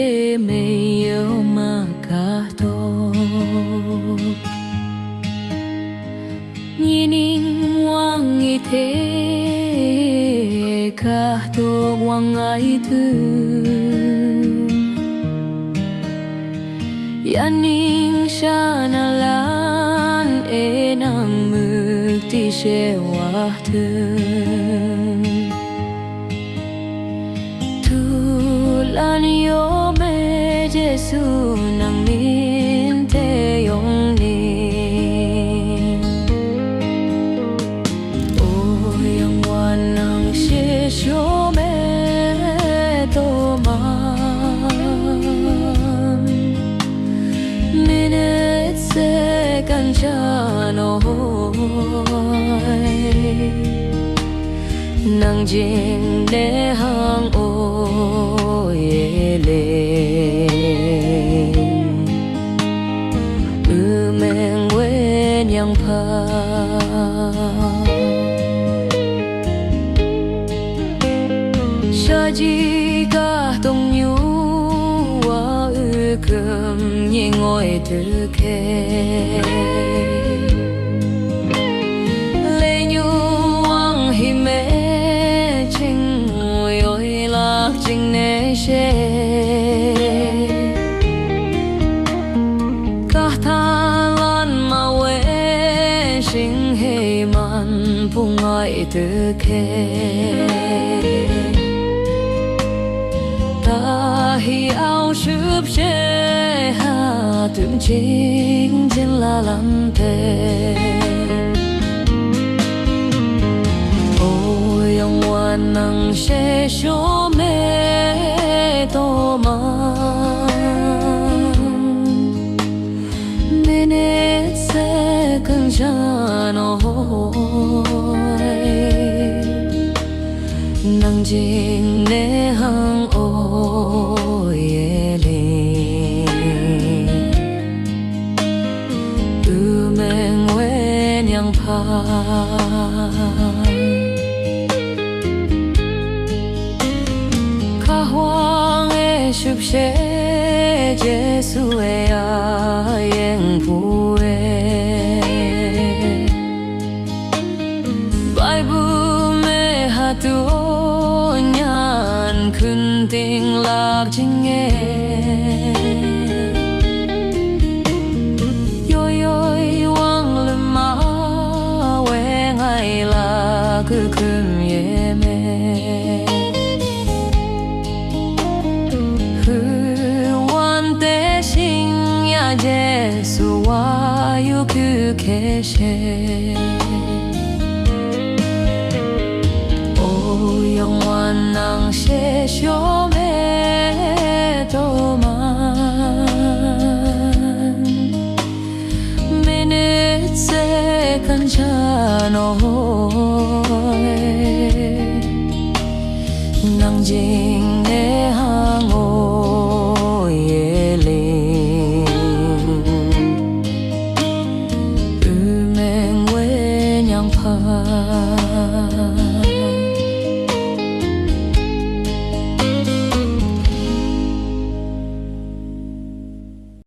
thế mây yêu mà cả tô nhìn in hoàng như thế cả tô hoàng ai thứ yaning sana lan e nang mực ti she wa thư lan yo me Jesu nang min te yong ni o yang wan nang she sho me to ma minute se kan cha no nang jing ne hang o men wen yang pa sa ji ka tong nyu wa kem nhị ngồi từ khe lê nhu wang hi me ching ngồi oi lạc ching ne she sinh hề man phung ai từ khe ta hi ao sụp che ha tưởng chính trên là làm thế ôi ông ngoan năng sẽ cho mẹ to mà minute sẽ cần cha nói nang jing ne hang o ye le tu men wen yang pa ka hoang e shup she Jesu e a yen pu tu nhan khun tình lạc chinh nghe yoi yoi wang le ma we ngai la cứ khum ye me hu wan te shin ya Jesu wa yu ku ke she yang wan nang she sho me